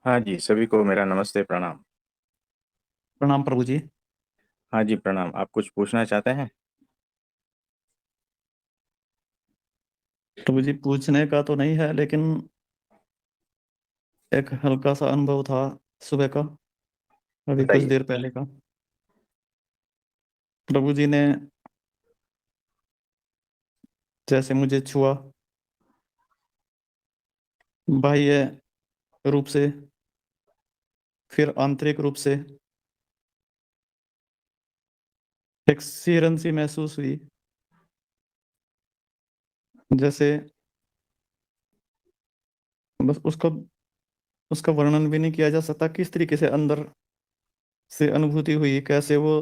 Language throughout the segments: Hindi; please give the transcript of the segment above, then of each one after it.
हाँ जी, सभी को मेरा नमस्ते प्रणाम। प्रणाम प्रभु जी। हाँ जी, प्रणाम। आप कुछ पूछना चाहते हैं? प्रभु जी, पूछने का तो नहीं है, लेकिन एक हल्का सा अनुभव था सुबह का, अभी कुछ बताइए। देर पहले का। प्रभु जी ने जैसे मुझे छुआ, बाह्य रूप से, फिर आंतरिक रूप से, एक सिहरन सी महसूस हुई। जैसे बस उसका उसका वर्णन भी नहीं किया जा सकता, किस तरीके से अंदर से अनुभूति हुई, कैसे वो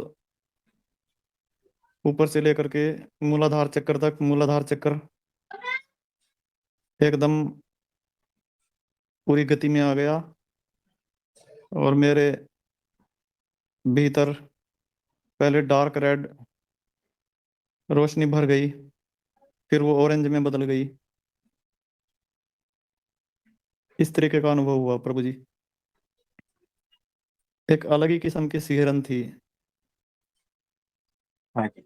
ऊपर से लेकर के मूलाधार चक्र तक, मूलाधार चक्र एकदम पूरी गति में आ गया, और मेरे भीतर पहले डार्क रेड रोशनी भर गई, फिर वो ऑरेंज में बदल गई। इस तरीके का अनुभव हुआ प्रभु जी। एक अलग ही किस्म की सिहरन थी। हाँ जी।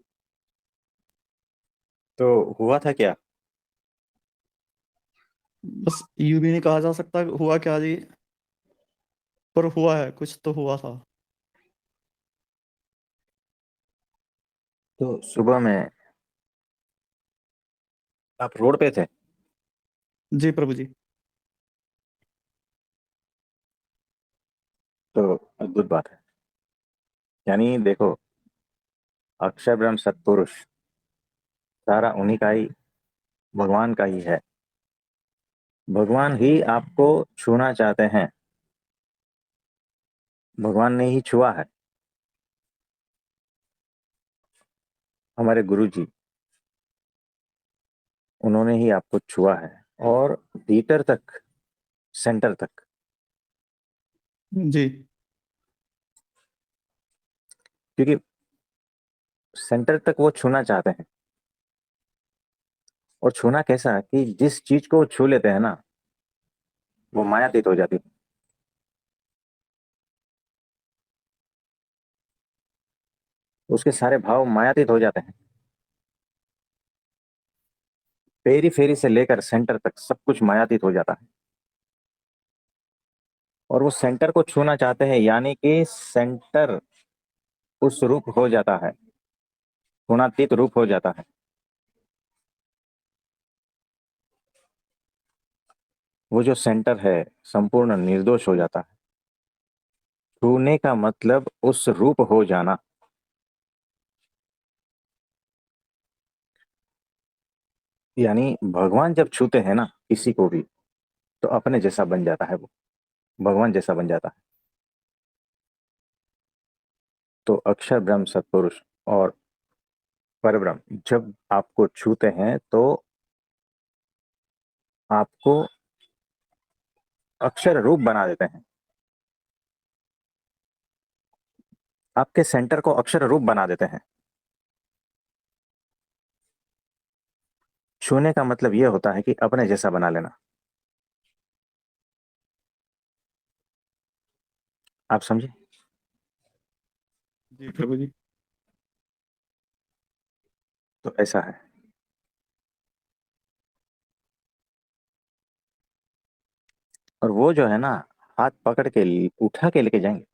तो हुआ था क्या? बस यूं भी नहीं कहा जा सकता हुआ क्या जी, पर हुआ है, कुछ तो हुआ था। तो सुबह में आप रोड पे थे? जी प्रभु जी। तो अद्भुत बात है। यानी देखो, अक्षर ब्रह्म सत्पुरुष सारा उन्हीं का ही, भगवान का ही है। भगवान ही आपको छूना चाहते हैं। भगवान ने ही छुआ है। हमारे गुरु जी, उन्होंने ही आपको छुआ है। और भीतर तक, सेंटर तक। जी क्योंकि सेंटर तक वो छूना चाहते हैं। और छूना कैसा कि जिस चीज को वो छू लेते हैं ना, वो मायातीत हो जाती है। उसके सारे भाव मायातीत हो जाते हैं। पेरी फेरी से लेकर सेंटर तक सब कुछ मायातीत हो जाता है। और वो सेंटर को छूना चाहते हैं, यानी कि सेंटर उस रूप हो जाता है, गुणातीत रूप हो जाता है। वो जो सेंटर है, संपूर्ण निर्दोष हो जाता है। छूने का मतलब उस रूप हो जाना। यानी भगवान जब छूते हैं ना किसी को भी, तो अपने जैसा बन जाता है वो, भगवान जैसा बन जाता है। तो अक्षर ब्रह्म सत्पुरुष और परब्रह्म जब आपको छूते हैं, तो आपको अक्षर रूप बना देते हैं। आपके सेंटर को अक्षर रूप बना देते हैं। छूने का मतलब यह होता है कि अपने जैसा बना लेना। आप समझे? जी प्रभु जी। तो ऐसा है। और वो जो है ना, हाथ पकड़ के उठा के लेके जाएंगे।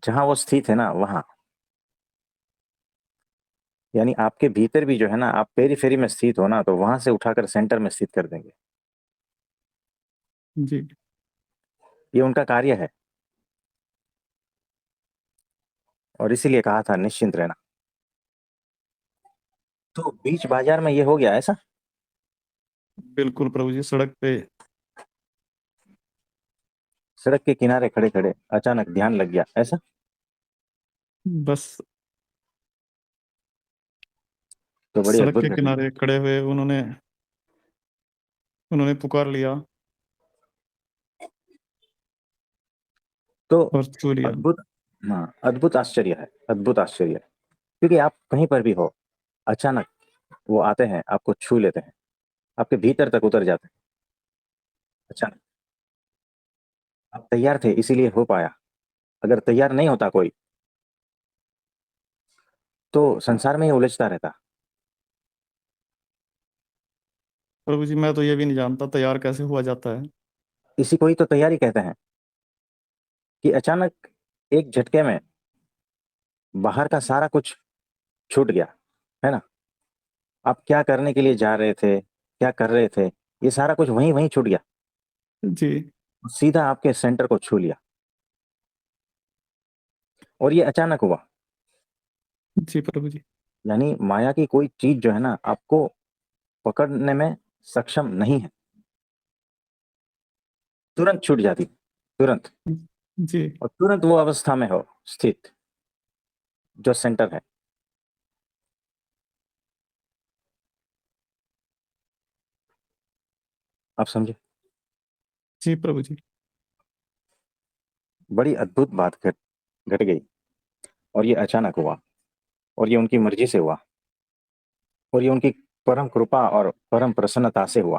जहां वो स्थित है ना, वहां। यानी आपके भीतर भी जो है ना, आप पेरी फेरी में स्थित हो ना, तो वहां से उठाकर सेंटर में स्थित कर देंगे। जी ये उनका कार्य है। और इसीलिए कहा था निश्चिंत रहना। तो बीच बाजार में ये हो गया ऐसा। बिल्कुल प्रभु जी, सड़क पे। सड़क के किनारे खड़े खड़े अचानक ध्यान लग गया ऐसा। बस तो बड़ी सड़क अद्भुत के घटना। किनारे खड़े हुए उन्होंने उन्होंने पुकार लिया तो और छू लिया। अद्भुत। हाँ, अद्भुत आश्चर्य है, अद्भुत आश्चर्य है। क्योंकि आप कहीं पर भी हो, अचानक वो आते हैं, आपको छू लेते हैं। आपके भीतर तक उतर जाते हैं। अच्छा, आप तैयार थे इसीलिए हो पाया। अगर तैयार नहीं होता कोई तो संसार में ही उलझता रहता। प्रभु जी, मैं तो ये भी नहीं जानता तैयार कैसे हुआ जाता है। इसी को ही तो तैयारी कहते हैं, कि अचानक एक झटके में बाहर का सारा कुछ छूट गया, है ना। आप क्या करने के लिए जा रहे थे, क्या कर रहे थे, ये सारा कुछ वहीं वहीं छूट गया, जी। सीधा आपके सेंटर को छू लिया। और ये अचानक हुआ। जी प्रभु जी। यानी माया की कोई चीज जो है ना, आपको पकड़ने में सक्षम नहीं है, तुरंत छूट जाती, तुरंत। जी। और तुरंत वो अवस्था में हो स्थित जो सेंटर है। आप समझे। जी प्रभु जी। बड़ी अद्भुत बात घट घट गई, और ये अचानक हुआ, और ये उनकी मर्जी से हुआ, और ये उनकी परम कृपा और परम प्रसन्नता से हुआ।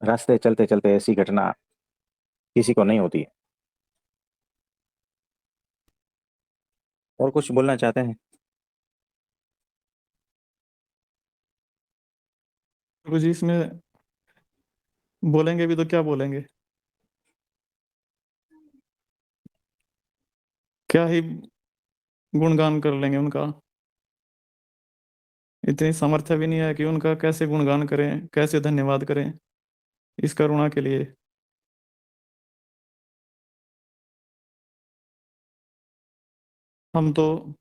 रास्ते चलते चलते ऐसी घटना किसी को नहीं होती है। और कुछ बोलना चाहते हैं। प्रभु जी, इसमें बोलेंगे भी तो क्या बोलेंगे, क्या ही गुणगान कर लेंगे उनका। इतनी सामर्थ्य भी नहीं है कि उनका कैसे गुणगान करें, कैसे धन्यवाद करें इस करुणा के लिए। हम तो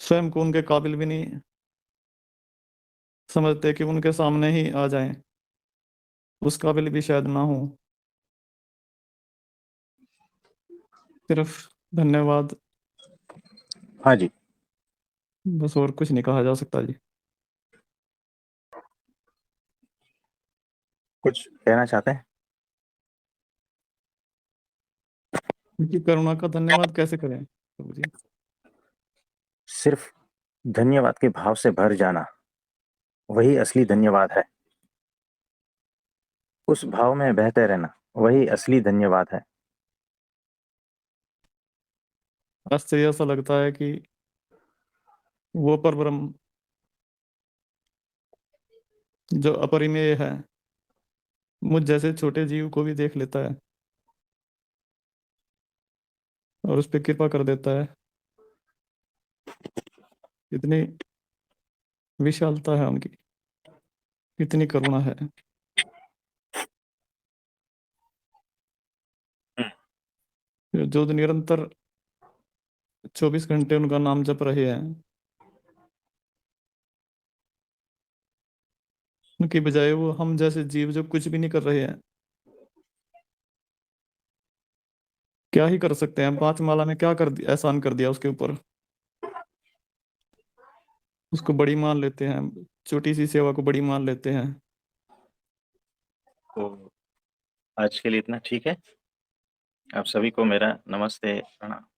स्वयं को उनके काबिल भी नहीं समझते कि उनके सामने ही आ जाएं, उस काबिल भी शायद ना हो। सिर्फ धन्यवाद, हाँ जी। बस, और कुछ नहीं कहा जा सकता जी। कुछ कहना चाहते हैं। उनकी करुणा का धन्यवाद कैसे करें प्रभु जी। सिर्फ धन्यवाद के भाव से भर जाना, वही असली धन्यवाद है। उस भाव में बहते रहना, वही असली धन्यवाद है। आश्चर्य ऐसा लगता है कि वो परब्रह्म जो अपरिमेय है, मुझ जैसे छोटे जीव को भी देख लेता है और उस पर कृपा कर देता है। इतनी विशालता है उनकी, इतनी करुणा है। जो निरंतर 24 घंटे उनका नाम जप रहे हैं, उनकी बजाय वो हम जैसे जीव जो कुछ भी नहीं कर रहे हैं, क्या ही कर सकते हैं। 5 माला में क्या कर दिया, एहसान कर दिया उसके ऊपर। उसको बड़ी मान लेते हैं, छोटी सी सेवा को बड़ी मान लेते हैं। तो आज के लिए इतना ठीक है। आप सभी को मेरा नमस्ते, प्रणाम।